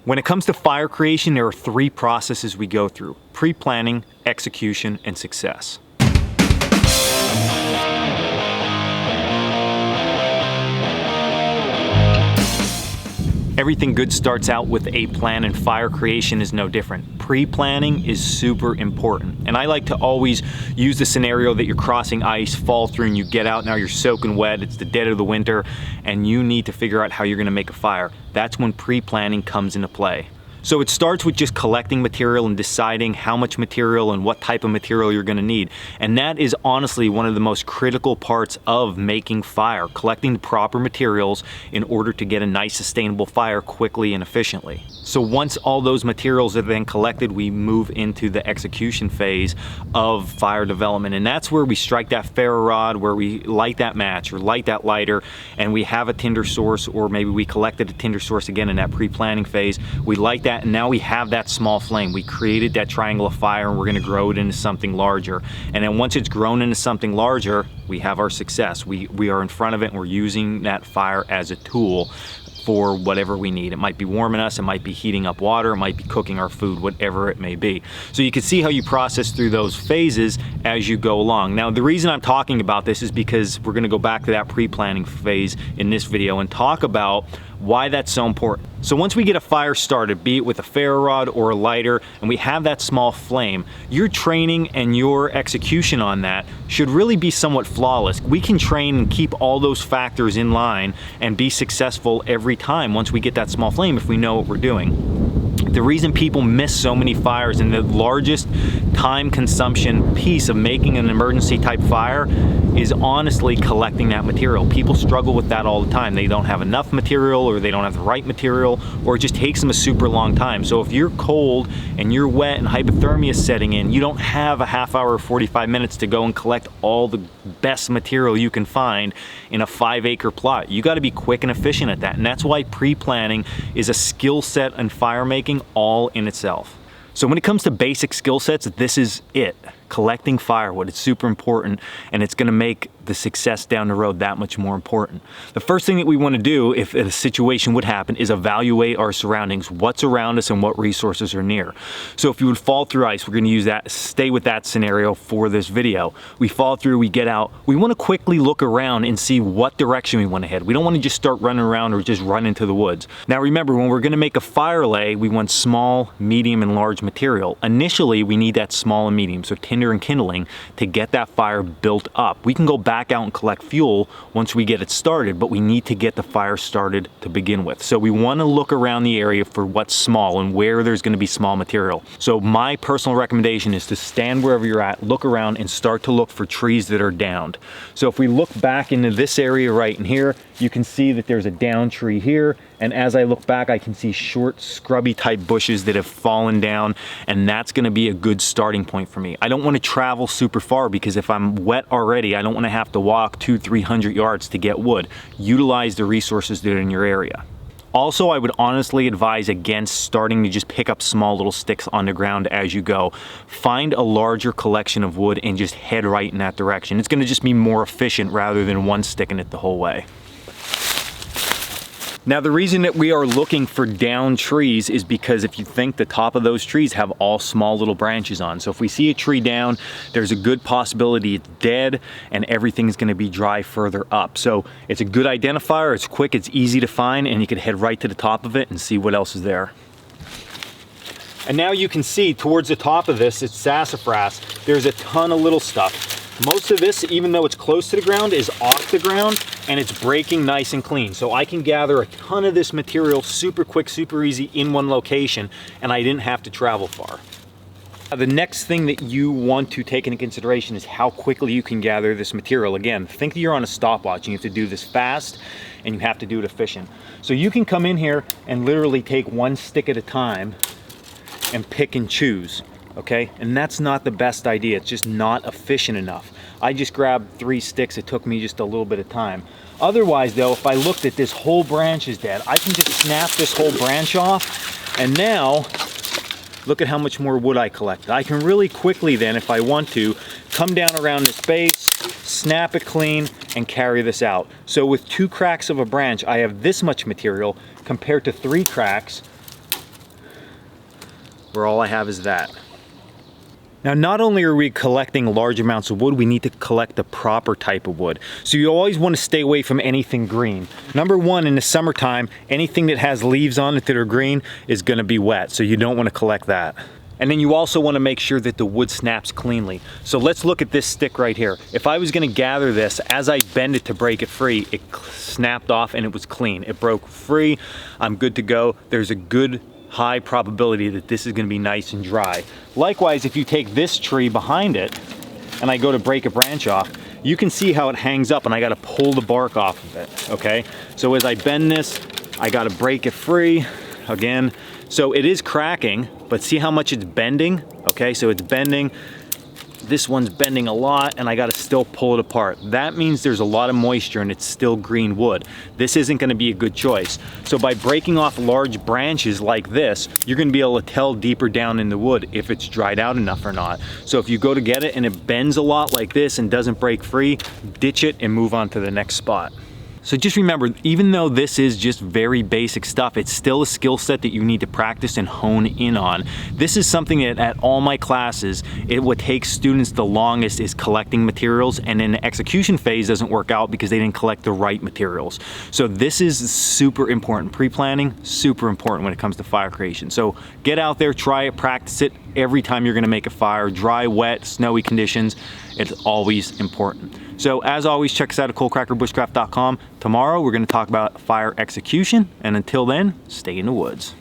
When it comes to fire creation, there are three processes we go through: pre-planning, execution, and success. Everything good starts out with a plan, and fire creation is no different. Pre-planning is super important. And I like to always use the scenario that you're crossing ice, fall through, and you get out, now you're soaking wet, it's the dead of the winter, and you need to figure out how you're gonna make a fire. That's when pre-planning comes into play. So it starts with just collecting material and deciding how much material and what type of material you're gonna need. And that is honestly one of the most critical parts of making fire, collecting the proper materials in order to get a nice sustainable fire quickly and efficiently. So once all those materials are then collected, we move into the execution phase of fire development. And that's where we strike that ferro rod, where we light that match or light that lighter, and we have a tinder source, or maybe we collected a tinder source again in that pre-planning phase. We light that, and now we have that small flame. We created that triangle of fire, and we're gonna grow it into something larger. And then once it's grown into something larger, we have our success. We are in front of it, and we're using that fire as a tool for whatever we need. It might be warming us, it might be heating up water, it might be cooking our food, whatever it may be. So you can see how you process through those phases as you go along. Now, the reason I'm talking about this is because we're gonna go back to that pre-planning phase in this video and talk about why that's so important. So once we get a fire started, be it with a ferro rod or a lighter, and we have that small flame, your training and your execution on that should really be somewhat flawless. We can train and keep all those factors in line and be successful every time once we get that small flame if we know what we're doing. The reason people miss so many fires, and the largest time consumption piece of making an emergency type fire, is honestly collecting that material. People struggle with that all the time. They don't have enough material, or they don't have the right material, or it just takes them a super long time. So if you're cold and you're wet and hypothermia is setting in, you don't have a half hour or 45 minutes to go and collect all the best material you can find in a 5-acre plot. You gotta be quick and efficient at that. And that's why pre-planning is a skill set in fire making all in itself. So when it comes to basic skill sets, this is it. Collecting firewood, it's super important, and it's gonna make the success down the road that much more important. The first thing that we wanna do if a situation would happen is evaluate our surroundings, what's around us and what resources are near. So if you would fall through ice, we're gonna use that, stay with that scenario for this video. We fall through, we get out, we wanna quickly look around and see what direction we wanna head. We don't wanna just start running around or just run into the woods. Now remember, when we're gonna make a fire lay, we want small, medium, and large material. Initially, we need that small and medium, so tinder and kindling, to get that fire built up. We can go back out and collect fuel once we get it started, but we need to get the fire started to begin with. So we want to look around the area for what's small and where there's going to be small material. So my personal recommendation is to stand wherever you're at, look around, and start to look for trees that are downed. So if we look back into this area right in here, you can see that there's a down tree here, and as I look back, I can see short, scrubby type bushes that have fallen down, and that's gonna be a good starting point for me. I don't wanna travel super far, because if I'm wet already, I don't wanna have to walk 200-300 yards to get wood. Utilize the resources that are in your area. Also, I would honestly advise against starting to just pick up small little sticks on the ground as you go. Find a larger collection of wood and just head right in that direction. It's gonna just be more efficient rather than one sticking it the whole way. Now, the reason that we are looking for down trees is because if you think, the top of those trees have all small little branches on. So if we see a tree down, there's a good possibility it's dead and everything's gonna be dry further up. So it's a good identifier, it's quick, it's easy to find, and you can head right to the top of it and see what else is there. And now you can see towards the top of this, it's sassafras. There's a ton of little stuff. Most of this, even though it's close to the ground, is off the ground, and it's breaking nice and clean. So I can gather a ton of this material super quick, super easy in one location, and I didn't have to travel far. Now, the next thing that you want to take into consideration is how quickly you can gather this material. Again, think that you're on a stopwatch and you have to do this fast, and you have to do it efficient. So you can come in here and literally take one stick at a time and pick and choose. Okay, and that's not the best idea. It's just not efficient enough. I just grabbed 3 sticks. It took me just a little bit of time. Otherwise though, if I looked at this whole branch is dead, I can just snap this whole branch off, and now look at how much more wood I collected. I can really quickly then, if I want to, come down around this base, snap it clean, and carry this out. So with 2 cracks of a branch, I have this much material compared to 3 cracks where all I have is that. Now, not only are we collecting large amounts of wood, we need to collect the proper type of wood. So you always want to stay away from anything green. Number one, in the summertime, anything that has leaves on it that are green is going to be wet, so you don't want to collect that. And then you also want to make sure that the wood snaps cleanly. So let's look at this stick right here. If I was going to gather this, as I bend it to break it free, it snapped off and it was clean. It broke free. I'm good to go. There's a good high probability that this is going to be nice and dry. Likewise, if you take this tree behind it and I go to break a branch off, you can see how it hangs up and I got to pull the bark off of it, okay? So as I bend this, I got to break it free again. So it is cracking, but see how much it's bending? Okay, so it's bending. This one's bending a lot and I gotta still pull it apart. That means there's a lot of moisture and it's still green wood. This isn't gonna be a good choice. So by breaking off large branches like this, you're gonna be able to tell deeper down in the wood if it's dried out enough or not. So if you go to get it and it bends a lot like this and doesn't break free, ditch it and move on to the next spot. So just remember, even though this is just very basic stuff, it's still a skill set that you need to practice and hone in on. This is something that at all my classes, what takes students the longest is collecting materials, and then the execution phase doesn't work out because they didn't collect the right materials. So this is super important. Pre-planning, super important when it comes to fire creation. So get out there, try it, practice it every time you're gonna make a fire. Dry, wet, snowy conditions, it's always important. So as always, check us out at coalcrackerbushcraft.com. Tomorrow we're going to talk about fire execution, and until then, stay in the woods.